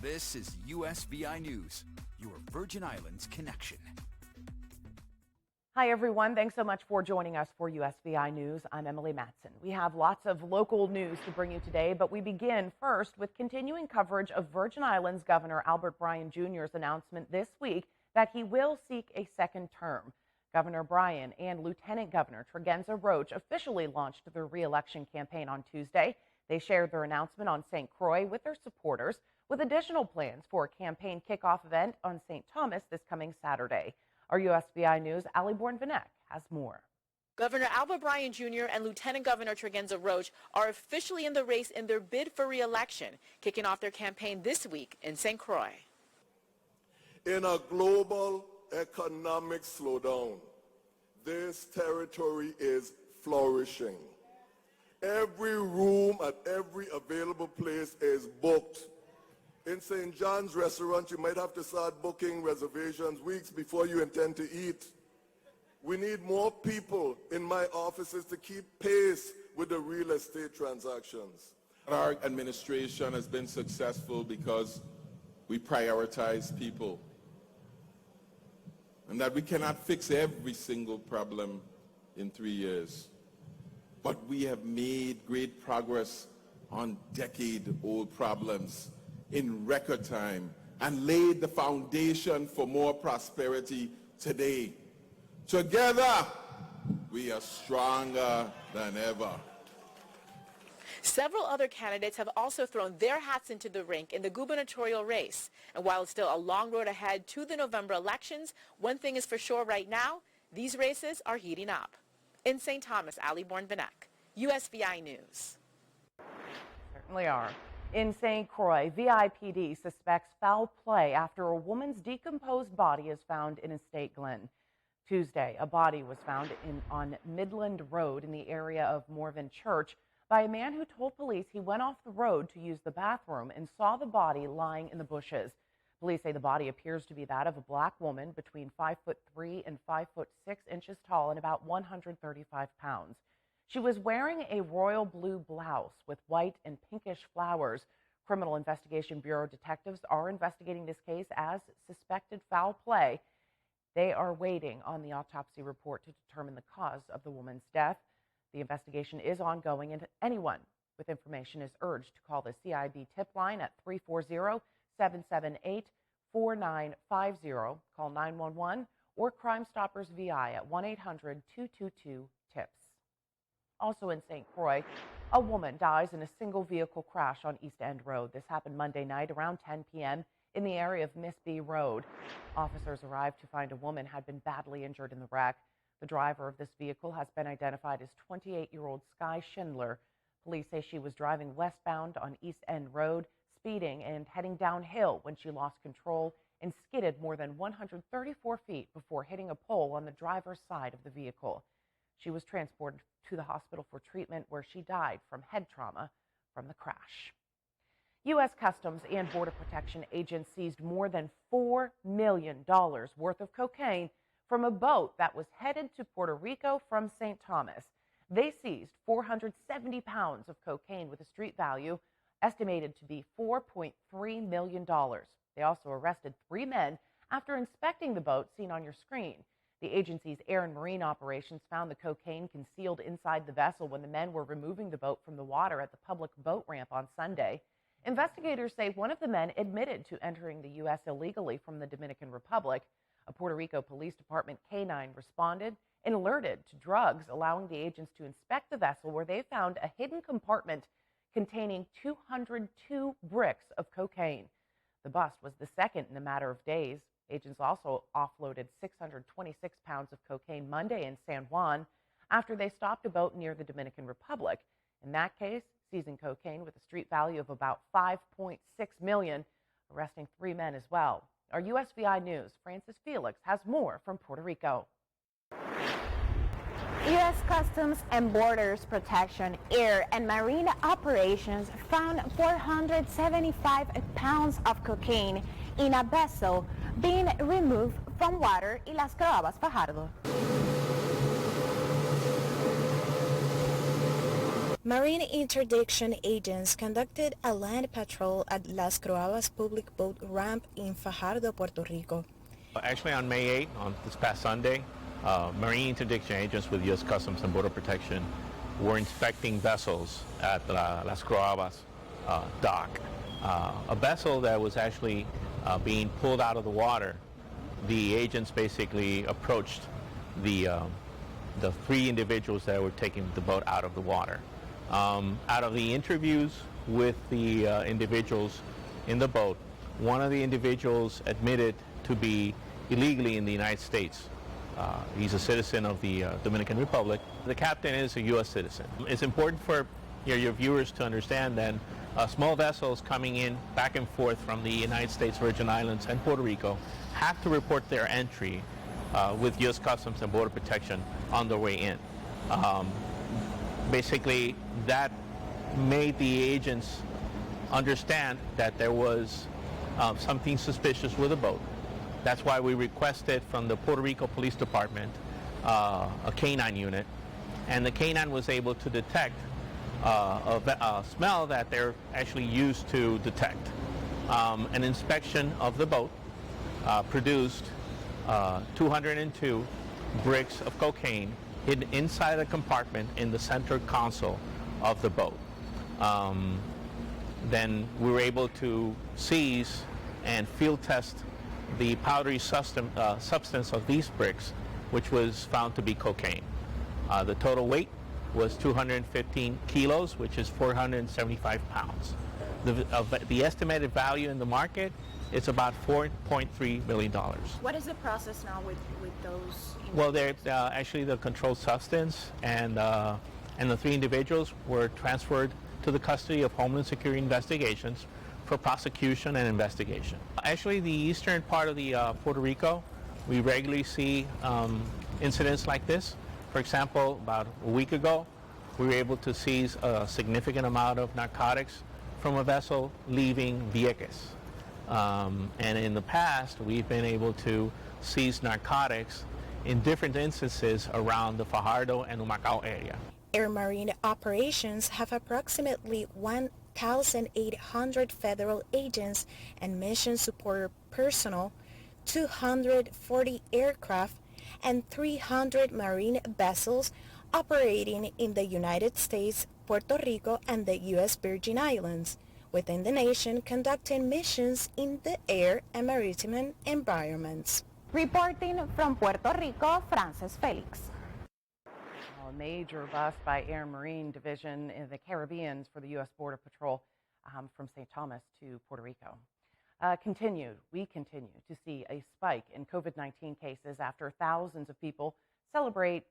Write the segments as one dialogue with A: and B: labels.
A: This is USVI News, your Virgin Islands connection.
B: Hi, everyone. Thanks so much for joining us for USVI News. I'm Emily Matson. We have lots of local news to bring you today, but we begin first with continuing coverage of Virgin Islands Governor Albert Bryan Jr.'s announcement this week that he will seek a second term. Governor Bryan and Lieutenant Governor Tregenza Roach officially launched their re-election campaign on Tuesday. They shared their announcement on St. Croix with their supporters, with additional plans for a campaign kickoff event on St. Thomas this coming Saturday. Our USVI News' Ali Born-Vanek has more.
C: Governor Albert Bryan Jr. and Lieutenant Governor Tregenza Roach are officially in the race in their bid for re-election, kicking off their campaign this week in St. Croix.
D: In a global economic slowdown, this territory is flourishing. Every room at every available place is booked. In St. John's restaurant, you might have to start booking reservations weeks before you intend to eat. We need more people in my offices to keep pace with the real estate transactions.
E: Our administration has been successful because we prioritize people, and that we cannot fix every single problem in 3 years. But we have made great progress on decade-old problems in record time and laid the foundation for more prosperity today. Together, we are stronger than ever.
C: Several other candidates have also thrown their hats into the ring in the gubernatorial race. And while it's still a long road ahead to the November elections, one thing is for sure right now, these races are heating up. In St. Thomas, Ali Born-Vanek, USVI News.
B: Certainly are. In St. Croix, VIPD suspects foul play after a woman's decomposed body is found in Estate Glen. Tuesday, a body was found on Midland Road in the area of Morven Church by a man who told police he went off the road to use the bathroom and saw the body lying in the bushes. Police say the body appears to be that of a black woman between 5'3" and 5'6" tall and about 135 pounds. She was wearing a royal blue blouse with white and pinkish flowers. Criminal Investigation Bureau detectives are investigating this case as suspected foul play. They are waiting on the autopsy report to determine the cause of the woman's death. The investigation is ongoing, and anyone with information is urged to call the CIB tip line at 340-778-4950, call 911, or Crime Stoppers VI at 1-800-222-TIPS. Also in St. Croix, a woman dies in a single vehicle crash on East End Road. This happened Monday night around 10 p.m. in the area of Miss B Road. Officers arrived to find a woman had been badly injured in the wreck. The driver of this vehicle has been identified as 28-year-old Sky Schindler. Police say she was driving westbound on East End Road, speeding and heading downhill when she lost control and skidded more than 134 feet before hitting a pole on the driver's side of the vehicle. She was transported to the hospital for treatment, where she died from head trauma from the crash. U.S. Customs and Border Protection agents seized more than $4 million worth of cocaine from a boat that was headed to Puerto Rico from St. Thomas. They seized 470 pounds of cocaine with a street value estimated to be $4.3 million. They also arrested 3 men after inspecting the boat seen on your screen. The agency's air and marine operations found the cocaine concealed inside the vessel when the men were removing the boat from the water at the public boat ramp on Sunday. Investigators say one of the men admitted to entering the U.S. illegally from the Dominican Republic. A Puerto Rico Police Department K-9 responded and alerted to drugs, allowing the agents to inspect the vessel, where they found a hidden compartment containing 202 bricks of cocaine. The bust was the second in a matter of days. Agents also offloaded 626 pounds of cocaine Monday in San Juan after they stopped a boat near the Dominican Republic. In that case, seizing cocaine with a street value of about $5.6 million, arresting 3 men as well. Our USVI News' Francis Felix has more from Puerto Rico.
F: U.S. Customs and Borders Protection Air and Marine Operations found 475 pounds of cocaine in a vessel being removed from water in Las Clavas, Fajardo. Marine interdiction agents conducted a land patrol at Las Croabas public boat ramp in Fajardo, Puerto Rico.
G: Actually, on May 8, on this past Sunday, marine interdiction agents with U.S. Customs and Border Protection were inspecting vessels at Las Croabas dock. A vessel that was actually being pulled out of the water. The agents basically approached the three individuals that were taking the boat out of the water. Out of the interviews with the individuals in the boat, one of the individuals admitted to be illegally in the United States. He's a citizen of the Dominican Republic. The captain is a U.S. citizen. It's important for your viewers to understand that small vessels coming in back and forth from the United States Virgin Islands and Puerto Rico have to report their entry with U.S. Customs and Border Protection on their way in. Basically, that made the agents understand that there was something suspicious with the boat. That's why we requested from the Puerto Rico Police Department a canine unit, and the canine was able to detect a smell that they're actually used to detect. An inspection of the boat produced 202 bricks of cocaine hidden inside a compartment in the center console of the boat. Then we were able to seize and field test the powdery substance of these bricks, which was found to be cocaine. The total weight was 215 kilos, which is 475 pounds. The estimated value in the market is about $4.3 million.
F: What is the process now with those?
G: Well, they're actually the controlled substance, and the three individuals were transferred to the custody of Homeland Security Investigations for prosecution and investigation. Actually, the eastern part of the Puerto Rico, we regularly see incidents like this. For example, about a week ago, we were able to seize a significant amount of narcotics from a vessel leaving Vieques. And in the past, we've been able to seize narcotics in different instances around the Fajardo and Humacao area.
F: Air Marine operations have approximately 1,800 federal agents and mission support personnel, 240 aircraft, and 300 marine vessels operating in the United States, Puerto Rico, and the U.S. Virgin Islands, within the nation conducting missions in the air and maritime environments. Reporting from Puerto Rico, Frances Felix.
B: A major bust by Air Marine Division in the Caribbean for the U.S. Border Patrol from St. Thomas to Puerto Rico. We continue to see a spike in COVID-19 cases after thousands of people celebrate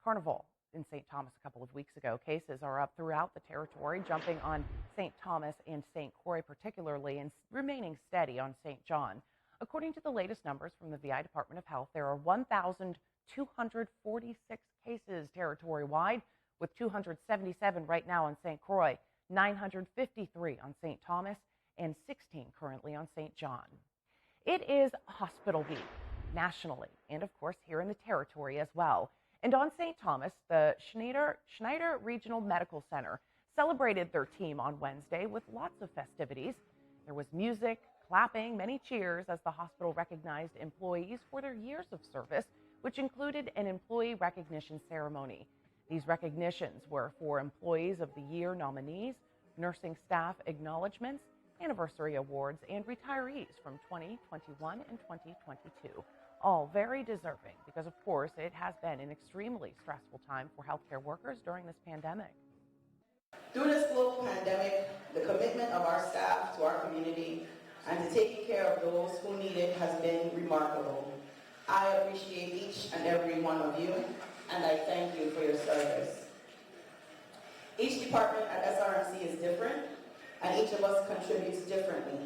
B: Carnival in St. Thomas a couple of weeks ago. Cases are up throughout the territory, jumping on St. Thomas and St. Croix particularly, and remaining steady on St. John. According to the latest numbers from the VI Department of Health, there are 1,246 cases territory-wide, with 277 right now on St. Croix, 953 on St. Thomas, and 16 currently on St. John. It is Hospital Week nationally, and of course here in the territory as well. And on St. Thomas, the Schneider Regional Medical Center celebrated their team on Wednesday with lots of festivities. There was music, clapping, many cheers as the hospital recognized employees for their years of service, which included an employee recognition ceremony. These recognitions were for Employees of the Year nominees, nursing staff acknowledgments, anniversary awards, and retirees from 2021 and 2022. All very deserving because, of course, it has been an extremely stressful time for healthcare workers during this pandemic.
H: Through this global pandemic, the commitment of our staff to our community and to taking care of those who need it has been remarkable. I appreciate each and every one of you, and I thank you for your service. Each department at SRMC is different, and each of us contributes differently,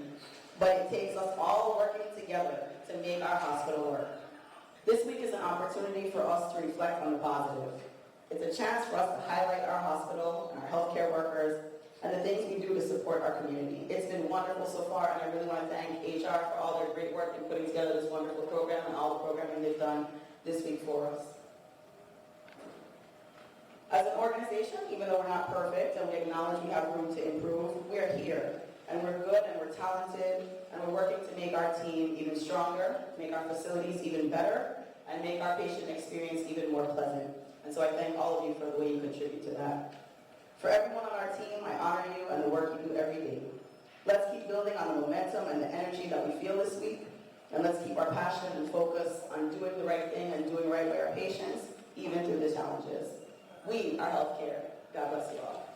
H: but it takes us all working together to make our hospital work. This week is an opportunity for us to reflect on the positive. It's a chance for us to highlight our hospital and our healthcare workers and the things we do to support our community. It's been wonderful so far, and I really want to thank HR for all their great work in putting together this wonderful program and all the programming they've done this week for us. As an organization, even though we're not perfect and we acknowledge we have room to improve, we're here. And we're good and we're talented and we're working to make our team even stronger, make our facilities even better, and make our patient experience even more pleasant. And so I thank all of you for the way you contribute to that. For everyone on our team, I honor you and the work you do every day. Let's keep building on the momentum and the energy that we feel this week, and let's keep our passion and focus on doing the right thing and doing right by our patients, even through the challenges. We are healthcare. God bless you all.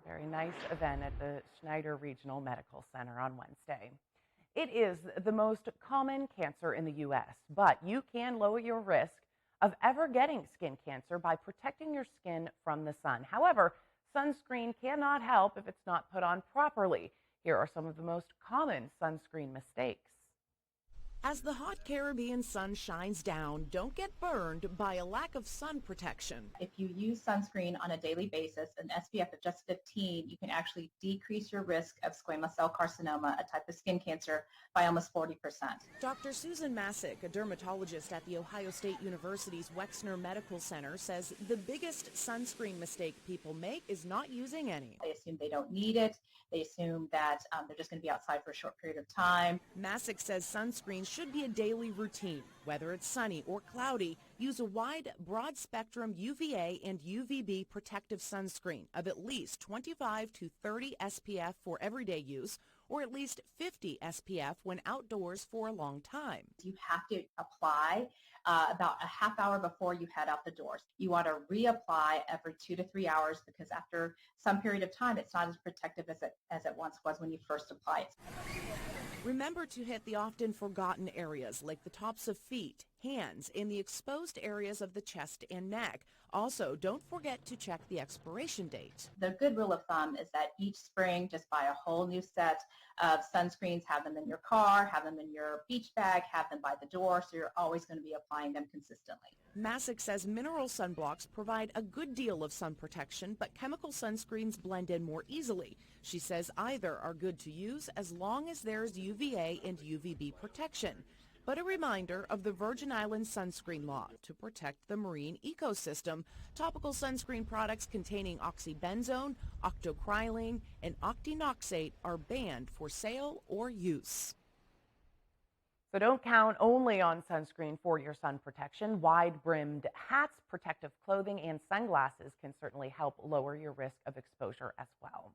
B: Very nice event at the Schneider Regional Medical Center on Wednesday. It is the most common cancer in the U.S., but you can lower your risk of ever getting skin cancer by protecting your skin from the sun. However, sunscreen cannot help if it's not put on properly. Here are some of the most common sunscreen mistakes.
I: As the hot Caribbean sun shines down, don't get burned by a lack of sun protection.
J: If you use sunscreen on a daily basis, an SPF of just 15, you can actually decrease your risk of squamous cell carcinoma, a type of skin cancer, by almost 40%.
I: Dr. Susan Masick, a dermatologist at The Ohio State University's Wexner Medical Center, says the biggest sunscreen mistake people make is not using any.
J: They assume they don't need it. They assume that they're just going to be outside for a short period of time.
I: Masick says sunscreen should be a daily routine. Whether it's sunny or cloudy, use a wide, broad-spectrum UVA and UVB protective sunscreen of at least 25 to 30 SPF for everyday use, or at least 50 SPF when outdoors for a long time.
J: You have to apply about a half hour before you head out the doors. You want to reapply every 2 to 3 hours because after some period of time, it's not as protective as it once was when you first applied it.
I: Remember to hit the often forgotten areas like the tops of feet, hands, and the exposed areas of the chest and neck. Also, don't forget to check the expiration date.
J: The good rule of thumb is that each spring, just buy a whole new set of sunscreens, have them in your car, have them in your beach bag, have them by the door, so you're always going to be applying them consistently.
I: Masick says mineral sunblocks provide a good deal of sun protection, but chemical sunscreens blend in more easily. She says either are good to use as long as there's UVA and UVB protection. But a reminder of the Virgin Islands sunscreen law to protect the marine ecosystem. Topical sunscreen products containing oxybenzone, octocrylene, and octinoxate are banned for sale or use.
B: So don't count only on sunscreen for your sun protection. Wide-brimmed hats, protective clothing, and sunglasses can certainly help lower your risk of exposure as well.